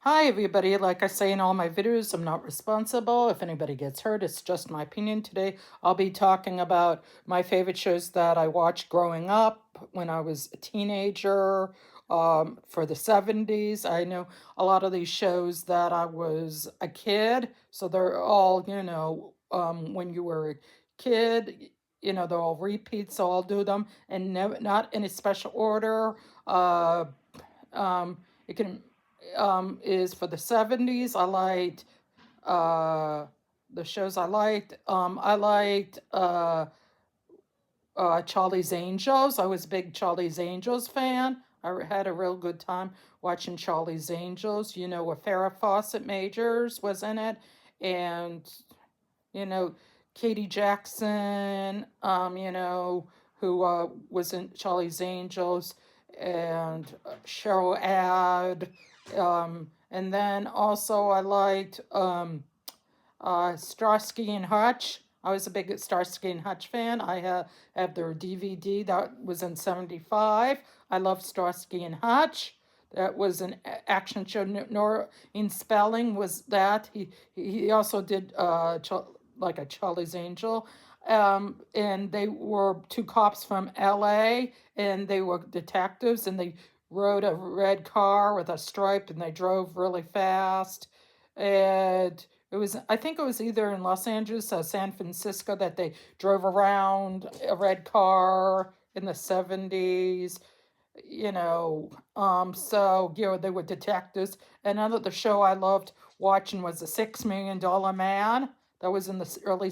Hi, everybody. Like I say in all my videos, I'm not responsible. If anybody gets hurt, it's just my opinion. Today, I'll be talking about my favorite shows that I watched growing up when I was a teenager, for the 70s. I know a lot of these shows that I was a kid, so they're all, when you were a kid, they're all repeats, so I'll do them and not in a special order. It can is for the 70s. I liked uh the shows I liked. I liked Charlie's Angels. I was a big Charlie's Angels fan. Had a real good time watching Charlie's Angels. Where Farrah Fawcett Majors was in it, and you know Katie Jackson. Who was in Charlie's Angels, and Cheryl Ad. And then also I liked Starsky and Hutch. I was a big Starsky and Hutch fan. I have their DVD that was in '75. I love Starsky and Hutch. That was an action show. Noreen Spelling was that. He also did like a Charlie's Angel. And they were two cops from LA, and they were detectives, and they rode a red car with a stripe, and they drove really fast. And I think it was either in Los Angeles or San Francisco that they drove around a red car in the 70s. They were detectives. Another the show I loved watching was The $6 Million Man. That was in the early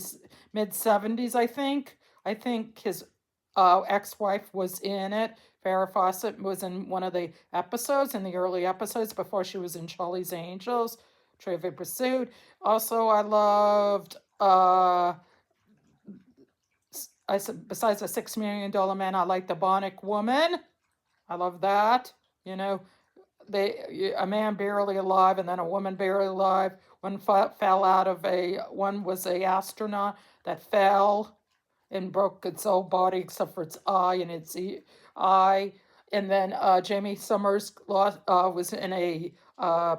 mid 70s, I think. I think his ex-wife was in it. Farrah Fawcett was in one of the episodes, in the early episodes, before she was in Charlie's Angels, Trivial Pursuit. Also, I loved I said besides the $6 Million Man, I like The Bionic Woman. I love that. You know, a man barely alive and then a woman barely alive. Fell out of one was a astronaut that fell and broke its whole body except for its eye and its eye. And then Jamie Summers was in a pla-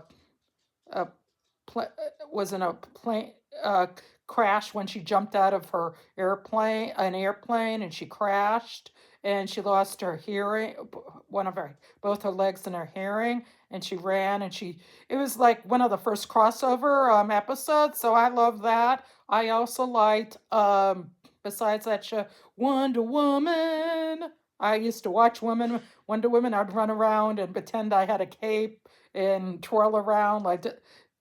was in a plane crash when she jumped out of an airplane, and she crashed, and she lost her hearing, one of her both her legs and her hearing, and she ran, and it was like one of the first crossover episodes, so I love that. I also liked besides that show, Wonder Woman. I used to watch Wonder Woman. I'd run around and pretend I had a cape and twirl around like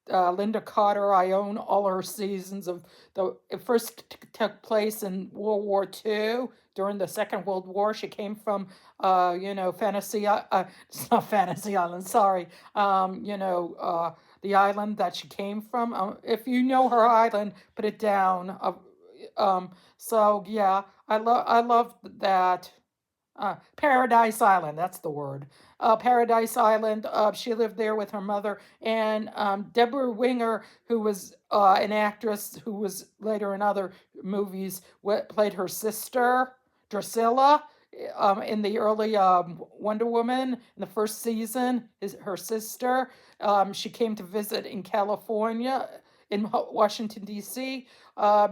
Linda Carter. I own all her seasons of it first took place in World War II during the Second World War. She came from, Fantasy. It's not Fantasy Island. Sorry. The island that she came from. If you know her island, put it down. So yeah, I love that. Paradise Island, that's the word. Paradise Island. She lived there with her mother, and Deborah Winger, who was an actress who was later in other movies, played her sister, Drusilla, in the early Wonder Woman. In the first season, is her sister. She came to visit in California, in Washington D.C.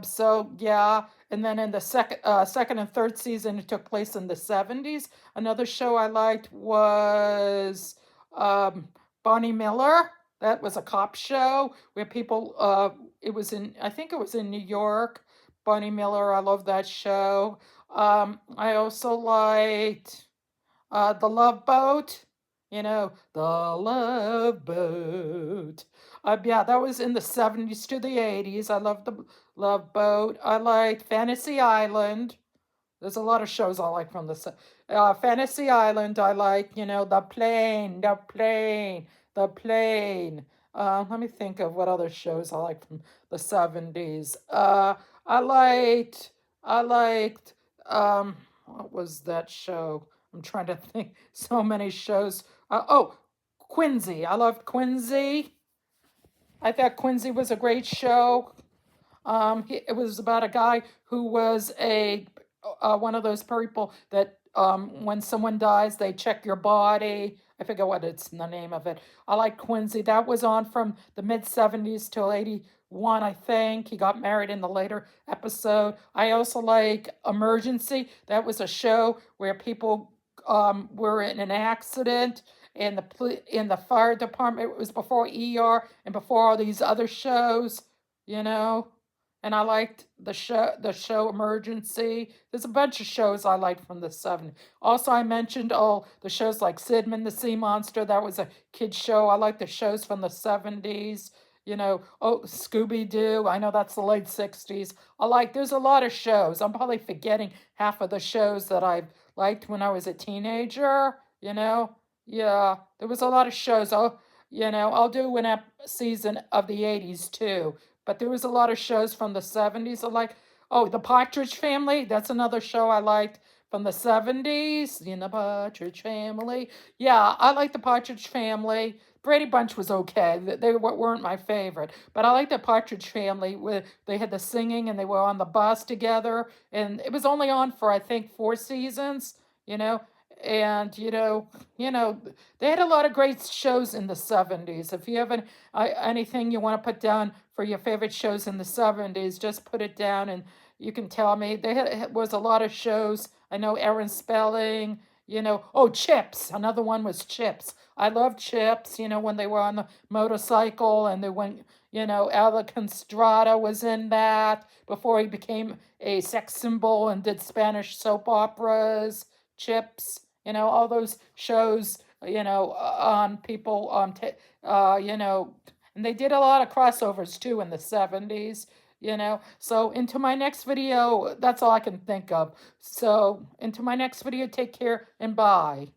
So yeah, and then in the second and third season, it took place in the '70s. Another show I liked was Bonnie Miller. That was a cop show where people. It was in. I think it was in New York. Bonnie Miller. I love that show. I also liked The Love Boat. The Love Boat. Yeah, that was in the '70s to the '80s. I love the Love Boat. I liked Fantasy Island. There's a lot of shows I like from the Fantasy Island. I like, the plane. Let me think of what other shows I like from the '70s. I liked, I liked, what was that show? I'm trying to think. So many shows. Quincy. I loved Quincy. I thought Quincy was a great show. It was about a guy who was one of those people that when someone dies, they check your body. I forget what it's the name of it. I like Quincy. That was on from the mid 70s till 81, I think. He got married in the later episode. I also like Emergency. That was a show where people were in an accident and in the fire department. It was before ER and before all these other shows, you know. And I liked the show Emergency. There's a bunch of shows I liked from the 70s. Also, I mentioned the shows like Sidman the Sea Monster. That was a kid's show. I like the shows from the 70s. Scooby Doo. I know that's the late 60s. There's a lot of shows. I'm probably forgetting half of the shows that I liked when I was a teenager. Yeah, there was a lot of shows. I'll do an season of the 80s too. But there was a lot of shows from the 70s. The Partridge Family. That's another show I liked from the 70s. The Partridge Family. Yeah, I like the Partridge Family. Brady Bunch was okay. They weren't my favorite. But I like the Partridge Family where they had the singing and they were on the bus together. And it was only on for, I think, 4 seasons, you know. And, they had a lot of great shows in the 70s. If you have anything you want to put down for your favorite shows in the 70s, just put it down and you can tell me. Was a lot of shows. I know Aaron Spelling, Chips. Another one was Chips. I love Chips, when they were on the motorcycle and they went, Alec Constrada was in that before he became a sex symbol and did Spanish soap operas. Chips, all those shows, on people, and they did a lot of crossovers too in the 70s. So into my next video, that's all I can think of. So into my next video, take care and bye.